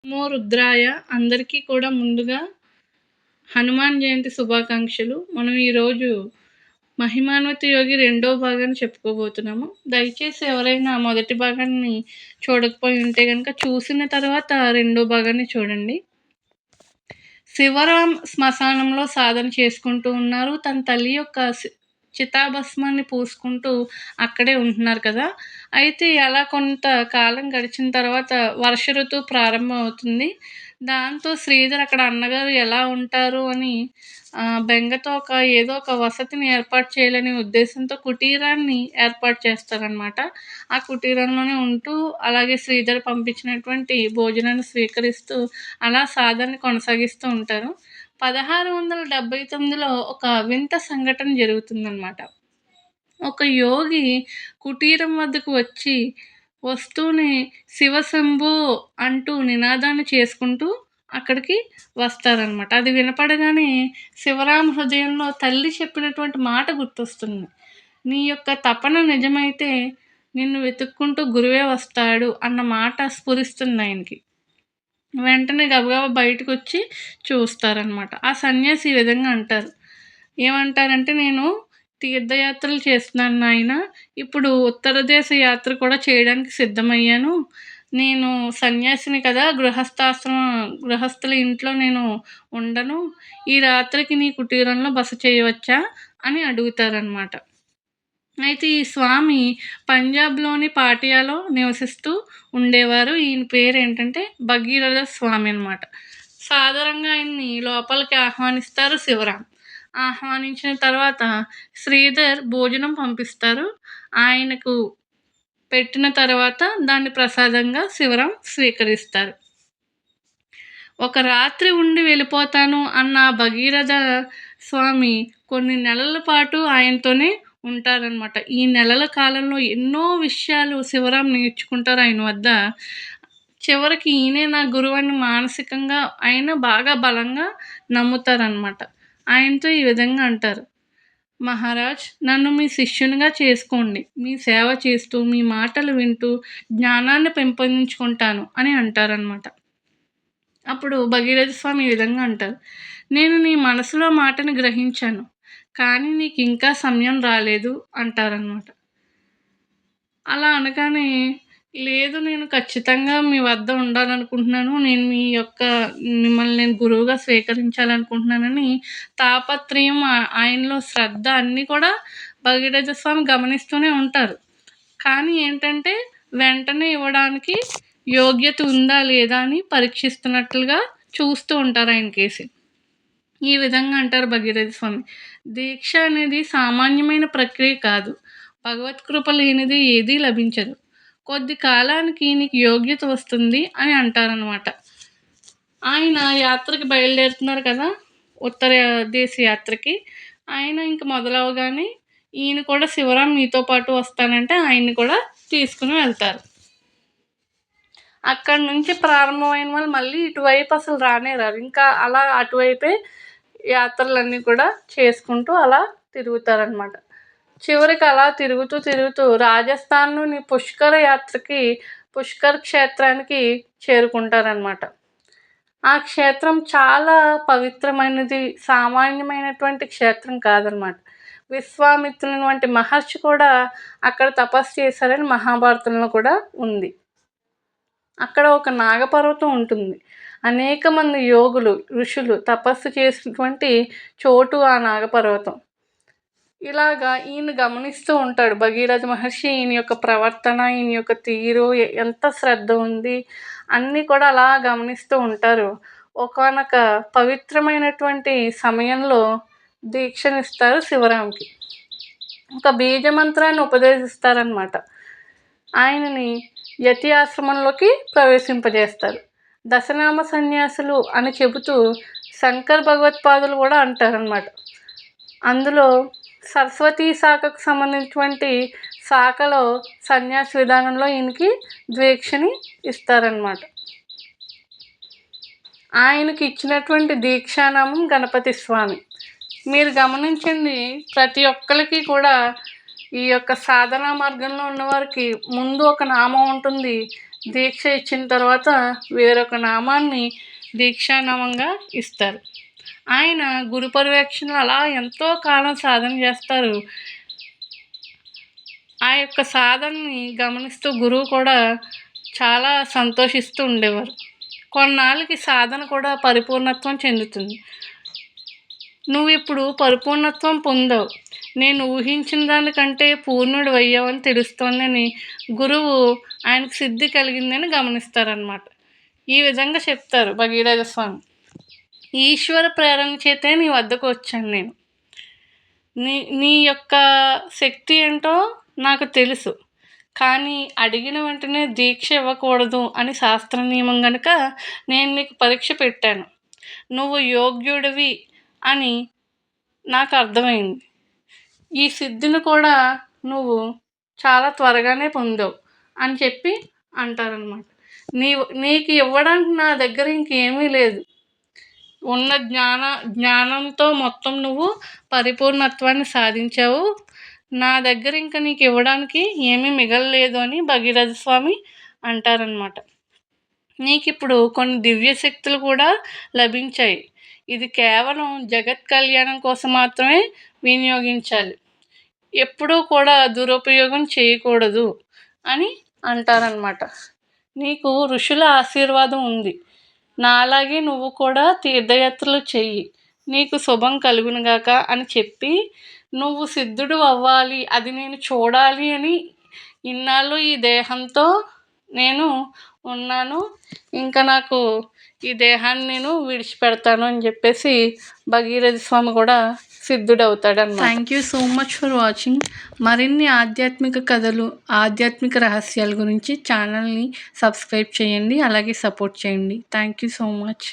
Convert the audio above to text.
నమో రుద్రాయ అందరికీ కూడా ముందుగా హనుమాన్ జయంతి శుభాకాంక్షలు. మనం ఈరోజు మహిమాన్విత యోగి రెండో భాగాన్ని చెప్పుకోబోతున్నాము. దయచేసి ఎవరైనా మొదటి భాగాన్ని చూడకపోయి ఉంటే కనుక చూసిన తర్వాత రెండో భాగాన్ని చూడండి. శివరాం శ్మశానంలో సాధన చేసుకుంటూ ఉన్నారు. తన తల్లి యొక్క చితాభస్మాన్ని పూసుకుంటూ అక్కడే ఉంటున్నారు కదా. అయితే అలా కొంత కాలం గడిచిన తర్వాత వర్ష ఋతువు ప్రారంభం అవుతుంది. దాంతో శ్రీధర్ అక్కడ అన్నగారు ఎలా ఉంటారు అని బెంగతో ఏదో ఒక వసతిని ఏర్పాటు చేయాలనే ఉద్దేశంతో కుటీరాన్ని ఏర్పాటు చేస్తారనమాట. ఆ కుటీరంలోనే ఉంటూ అలాగే శ్రీధర్ పంపించినటువంటి భోజనాన్ని స్వీకరిస్తూ అలా సాధనని కొనసాగిస్తూ ఉంటారు. 1679లో ఒక వింత సంఘటన జరుగుతుందనమాట. ఒక యోగి కుటీరం వద్దకు వస్తూనే శివశంభో అంటూ నినాదాన్ని చేసుకుంటూ అక్కడికి వస్తారనమాట. అది వినపడగానే శివరాం హృదయంలో తల్లి చెప్పినటువంటి మాట గుర్తొస్తుంది. నీ యొక్క తపన నిజమైతే నిన్ను వెతుక్కుంటూ గురువే వస్తాడు అన్న మాట స్ఫురిస్తుంది ఆయనకి. వెంటనే గబగబా బయటకొచ్చి చూస్తారనమాట. ఆ సన్యాసి ఈ విధంగా అంటారు. ఏమంటారంటే, నేను తీర్థయాత్రలు చేస్తున్నాను నాయన. ఇప్పుడు ఉత్తర దేశ యాత్ర కూడా చేయడానికి సిద్ధమయ్యాను. నేను సన్యాసిని కదా, గృహస్థుల ఇంట్లో నేను ఉండను. ఈ రాత్రికి నీ కుటీరంలో బస చేయవచ్చా అని అడుగుతారనమాట. అయితే ఈ స్వామి పంజాబ్‌లోని పాటియాలో నివసిస్తూ ఉండేవారు. ఈయన పేరేంటంటే భగీరథ స్వామి అనమాట. సాదరంగా ఆయన్ని లోపలికి ఆహ్వానిస్తారు శివరాం. ఆహ్వానించిన తర్వాత శ్రీధర్ భోజనం పంపిస్తారు. ఆయనకు పెట్టిన తర్వాత దాన్ని ప్రసాదంగా శివరాం స్వీకరిస్తారు. ఒక రాత్రి ఉండి వెళ్ళిపోతాను అన్న భగీరథ స్వామి కొన్ని నెలల పాటు ఆయనతోనే ఉంటారనమాట. ఈ నెలల కాలంలో ఎన్నో విషయాలు శివరాం నేర్చుకుంటారు ఆయన వద్ద. చివరికి ఈయనే నా గురువు అని మానసికంగా ఆయన బాగా బలంగా నమ్ముతారనమాట. ఆయనతో ఈ విధంగా అంటారు, మహారాజ్, నన్ను మీ శిష్యునిగా చేసుకోండి. మీ సేవ చేస్తూ మీ మాటలు వింటూ జ్ఞానాన్ని పెంపొందించుకుంటాను అని అంటారనమాట. అప్పుడు భగీరథ స్వామి ఈ విధంగా అంటారు, నేను నీ మనసులో మాటను గ్రహించాను, కానీ నీకు ఇంకా సమయం రాలేదు అంటారనమాట. అలా అనగానే, లేదు, నేను ఖచ్చితంగా మీ వద్ద ఉండాలనుకుంటున్నాను. మిమ్మల్ని నేను గురువుగా స్వీకరించాలనుకుంటున్నానని తాపత్రయం, ఆయనలో శ్రద్ధ అన్నీ కూడా భగీరథ స్వామి గమనిస్తూనే ఉంటారు. కానీ ఏంటంటే వెంటనే ఇవ్వడానికి యోగ్యత ఉందా లేదా అని పరీక్షిస్తున్నట్లుగా చూస్తూ ఉంటారు ఆయన కేసి. ఈ విధంగా అంటారు భగీరథ స్వామి, దీక్ష అనేది సామాన్యమైన ప్రక్రియ కాదు. భగవత్ కృప లేనిది ఏదీ లభించదు. కొద్ది కాలానికి నీకు యోగ్యత వస్తుంది అని అంటారనమాట. ఆయన యాత్రకి బయలుదేరుతున్నారు కదా, ఉత్తర దేశ యాత్రకి. ఆయన ఇంక మొదలవగానే ఈయన కూడా శివరాం మీతో పాటు వస్తానంటే ఆయన్ని కూడా తీసుకుని వెళ్తారు. అక్కడి నుంచి ప్రారంభమైన వాళ్ళు మళ్ళీ ఇటువైపు అసలు రానే రారు. ఇంకా అలా అటువైపే యాత్రలన్నీ కూడా చేసుకుంటూ అలా తిరుగుతారనమాట. చివరికి అలా తిరుగుతూ రాజస్థాన్లోని పుష్కర్ క్షేత్రానికి చేరుకుంటారనమాట. ఆ క్షేత్రం చాలా పవిత్రమైనది, సామాన్యమైనటువంటి క్షేత్రం కాదనమాట. విశ్వామిత్రుని వంటి మహర్షి కూడా అక్కడ తపస్సు చేశారని మహాభారతంలో కూడా ఉంది. అక్కడ ఒక నాగపర్వతం ఉంటుంది. అనేక మంది యోగులు, ఋషులు తపస్సు చేసినటువంటి చోటు ఆ నాగపర్వతం. ఇలాగా ఈయన గమనిస్తూ ఉంటాడు భగీరథ మహర్షి. ఈయన యొక్క ప్రవర్తన, ఈయన యొక్క తీరు, ఎంత శ్రద్ధ ఉంది అన్నీ కూడా అలా గమనిస్తూ ఉంటారు. ఒకానొక పవిత్రమైనటువంటి సమయంలో దీక్షనిస్తారు శివరాంకి. ఒక బీజ మంత్రాన్ని ఉపదేశిస్తారనమాట. ఆయనని యతి ఆశ్రమంలోకి ప్రవేశింపజేస్తారు. దశనామ సన్యాసులు అని చెబుతూ శంకర్ భగవత్పాదులు కూడా అంటారనమాట. అందులో సరస్వతీ శాఖకు సంబంధించినటువంటి శాఖలో సన్యాస విధానంలో ఈయనకి దీక్షని ఇస్తారనమాట. ఆయనకి ఇచ్చినటువంటి దీక్షానామం గణపతి స్వామి. మీరు గమనించండి, ప్రతి ఒక్కరికి కూడా ఈ యొక్క సాధనా మార్గంలో ఉన్నవారికి ముందు ఒక నామం ఉంటుంది, దీక్ష ఇచ్చిన తర్వాత వేరొక నామాన్ని దీక్షానామంగా ఇస్తారు. ఆయన గురు పర్యవేక్షణలో అలా ఎంతో కాలం సాధన చేస్తారు. ఆ యొక్క సాధనని గమనిస్తూ గురువు కూడా చాలా సంతోషిస్తూ ఉండేవారు. కొన్నాళ్ళకి సాధన కూడా పరిపూర్ణత్వం చెందుతుంది. నువ్వు ఇప్పుడు పరిపూర్ణత్వం పొందావు, నేను ఊహించిన దానికంటే పూర్ణుడు అయ్యావని తెలుస్తోందని గురువు ఆయనకు సిద్ధి కలిగిందని గమనిస్తారనమాట. ఈ విధంగా చెప్తారు భగీరథ స్వామి. ఈశ్వర ప్రేరణ చేతే నీ వద్దకు వచ్చాను నేను. నీ యొక్క శక్తి ఏంటో నాకు తెలుసు, కానీ అడిగిన వెంటనే దీక్ష ఇవ్వకూడదు అని శాస్త్ర నియమం కనుక నేను నీకు పరీక్ష పెట్టాను. నువ్వు యోగ్యుడివి అని నాకు అర్థమైంది. ఈ సిద్ధిని కూడా నువ్వు చాలా త్వరగానే పొందావు అని చెప్పి అంటారనమాట. నీకు ఇవ్వడానికి నా దగ్గర ఇంకేమీ లేదు. ఉన్న జ్ఞానంతో మొత్తం నువ్వు పరిపూర్ణత్వాన్ని సాధించావు. నా దగ్గర ఇంకా నీకు ఇవ్వడానికి ఏమీ మిగలలేదు అని భగీరథ స్వామి అంటారనమాట. నీకు ఇప్పుడు కొన్ని దివ్య శక్తులు కూడా లభించాయి. ఇది కేవలం జగత్ కళ్యాణం కోసం మాత్రమే వినియోగించాలి. ఎప్పుడూ కూడా దురుపయోగం చేయకూడదు అని అంటారనమాట. నీకు ఋషుల ఆశీర్వాదం ఉంది. నాలాగే నువ్వు కూడా తీర్థయాత్రలు చెయ్యి, నీకు శుభం కలుగునుగాక అని చెప్పి నువ్వు సిద్ధుడు అవ్వాలి, అది నేను చూడాలి అని ఇన్నాళ్ళు ఈ దేహంతో నేను ఉన్నాను, ఇంకా నాకు ఈ దేహాన్ని నేను విడిచిపెడతాను అని చెప్పేసి భగీరథ స్వామి కూడా సిద్ధుడవుతాడన్నమాట. Thank you so much for watching. మరిన్ని ఆధ్యాత్మిక కథలు, ఆధ్యాత్మిక రహస్యాల గురించి ఛానల్ని సబ్స్క్రైబ్ చేయండి, అలాగే సపోర్ట్ చేయండి. Thank you so much.